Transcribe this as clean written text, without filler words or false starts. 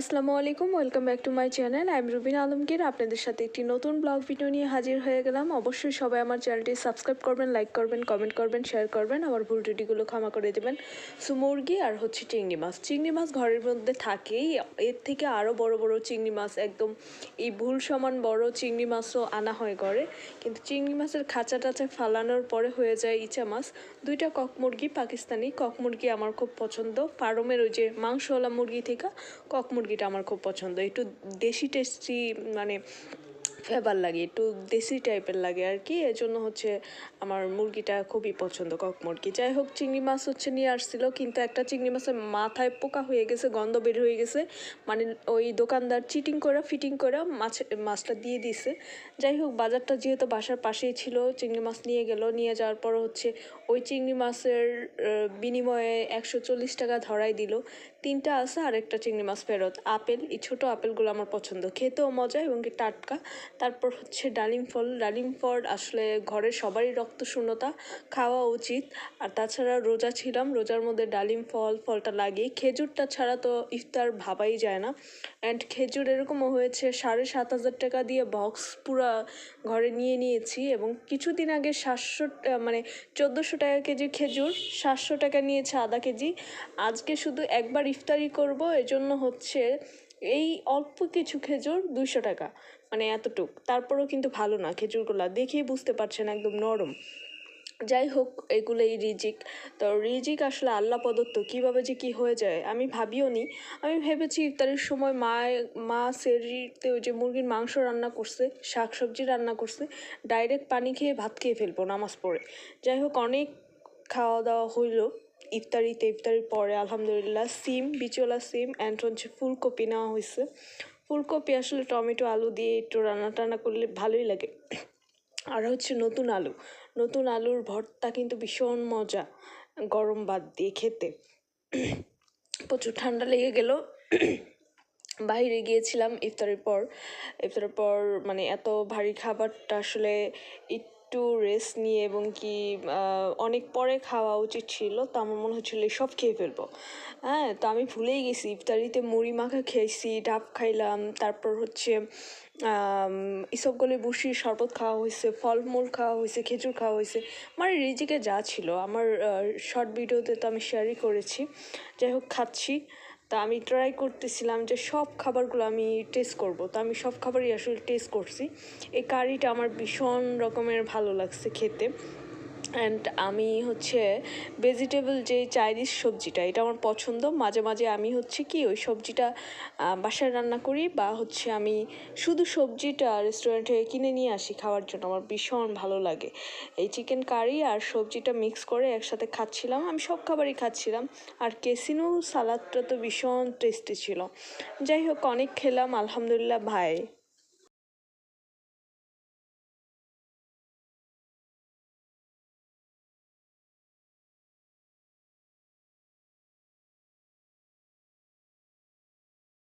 আসসালামু আলাইকুম, welcome back to my channel. I am Rubina Alamgir. আপনাদের সাথে একটি নতুন ব্লগ ভিডিও নিয়ে হাজির হয়ে গেলাম। অবশ্যই সবাই আমার চ্যানেলটি সাবস্ক্রাইব করবেন, লাইক করবেন, কমেন্ট করবেন, শেয়ার করবেন। আমার ভুল ত্রুটিগুলো ক্ষমা করে দেবেন। সো মুরগি আর হচ্ছে চিংড়ি মাছ ঘরের মধ্যে থাকেই। এর থেকে আরও বড় বড় চিংড়ি মাছ, একদম এই ভুল সমান বড় চিংড়ি মাছও আনা হয় ঘরে। কিন্তু চিংড়ি মাছের খাঁচা টাচা ফালানোর পরে হয়ে যায় ইচা মাছ। দুইটা কক মুরগি, পাকিস্তানি কক মুরগি আমার খুব পছন্দ। ফার্মের ওই যে মাংসওয়ালা মুরগি থেকে কক মুরগিটা আমার খুব পছন্দ। একটু দেশি টেস্টি, মানে ফেভার লাগে, একটু দেশি টাইপের লাগে আর কি। এজন্য হচ্ছে আমার মুরগিটা খুবই পছন্দ, কক মুরগি। যাই হোক, চিংড়ি মাছ হচ্ছে নিয়ে আসছিল, কিন্তু একটা চিংড়ি মাছের মাথায় পোকা হয়ে গেছে, গন্ধ বের হয়ে গেছে। মানে ওই দোকানদার চিটিং করে ফিটিং করে মাছটা দিয়ে দিছে। যাই হোক, বাজারটা যেহেতু বাসার পাশেই ছিল, চিংড়ি মাছ নিয়ে যাওয়ার পর হচ্ছে ওই চিংড়ি মাছের বিনিময়ে 140 টাকা ধরাই দিল। 3টা আছে আর একটা চিংড়ি মাছ ফেরত। আপেল, এই ছোটো আপেলগুলো আমার পছন্দ, খেতেও মজা এবং কি টাটকা। তারপর হচ্ছে ডালিম ফল আসলে ঘরের সবারই রক্ত শূন্যতা, খাওয়া উচিত। আর তাছাড়া রোজা ছিলাম, রোজার মধ্যে ডালিম ফলটা লাগে। খেজুরটা ছাড়া তো ইফতার ভাবাই যায় না। অ্যান্ড খেজুর এরকমও হয়েছে 7,500 টাকা দিয়ে বক্স পুরা ঘরে নিয়েছি, এবং কিছুদিন আগে 1400 টাকা কেজি খেজুর, 700 টাকা নিয়েছে আধা কেজি। আজকে শুধু একবার ইফতারি করব, এজন্য হচ্ছে এই অল্প কিছু খেজুর 200 টাকা, মানে এতটুক। তারপরেও কিন্তু ভালো না খেজুরগুলা, দেখেই বুঝতে পারছেন একদম নরম। যাই হোক, এগুলোই রিজিক। তো রিজিক আসলে আল্লাহ প্রদত্ত, কীভাবে যে কী হয়ে যায় আমি ভাবিও নি। আমি ভেবেছি ইফতারের সময় মা সেহরিতে ওই যে মুরগির মাংস রান্না করছে, শাক সবজি রান্না করছে, ডাইরেক্ট পানি খেয়ে ভাত খেয়ে ফেলবো নামাজ পড়ে। যাই হোক, অনেক খাওয়া দাওয়া হইল ইফতারির পরে আলহামদুলিল্লাহ। বিচওয়ালা সিম অ্যান্ড হচ্ছে ফুলকপি নেওয়া হয়েছে। ফুলকপি আসলে টমেটো আলু দিয়ে একটু রান্না টান্না করলে ভালোই লাগে। আর হচ্ছে নতুন আলুর ভর্তা কিন্তু ভীষণ মজা, গরম ভাত দিয়ে খেতে। প্রচুর ঠান্ডা লেগে গেল। বাইরে গিয়েছিলাম ইফতারের পর মানে এত ভারী খাবারটা আসলে একটু রেস্ট নিয়ে এবং কি অনেক পরে খাওয়া উচিত ছিল। তো আমার মনে হচ্ছিল সব খেয়ে ফেলবো। হ্যাঁ, তো আমি ভুলেই গেছি ইফতারিতে মুড়ি মাখা খেয়েছি, ডাব খাইলাম, তারপর হচ্ছে ইসবগুলি বুসির শরবত খাওয়া হয়েছে, ফলমূল খাওয়া হয়েছে, খেজুর খাওয়া হয়েছে। আমার রিজিকে যা ছিল, আমার শর্ট ভিডিওতে তো আমি শেয়ারই করেছি। যাই হোক, খাচ্ছি। তা আমি ট্রাই করতেছিলাম যে সব খাবারগুলো আমি টেস্ট করব। তো আমি সব খাবারই আসলে টেস্ট করছি। এই কারিটা আমার ভীষণ রকমের ভালো লাগছে খেতে। অ্যান্ড আমি হচ্ছে ভেজিটেবল যে চাইনিজ সবজিটা, এটা আমার পছন্দ। মাঝে মাঝে আমি হচ্ছে কি ওই সবজিটা বাসায় রান্না করি, বা হচ্ছে আমি শুধু সবজিটা রেস্টুরেন্ট থেকে কিনে নিয়ে আসি খাওয়ার জন্য। আমার ভীষণ ভালো লাগে এই চিকেন কারি আর সবজিটা মিক্স করে একসাথে খাচ্ছিলাম। আমি সব খাবারই খাচ্ছিলাম। আর কেসিনো সালাদটা তো ভীষণ টেস্টি ছিল। যাই হোক, অনেক খেলাম আলহামদুলিল্লাহ ভাই।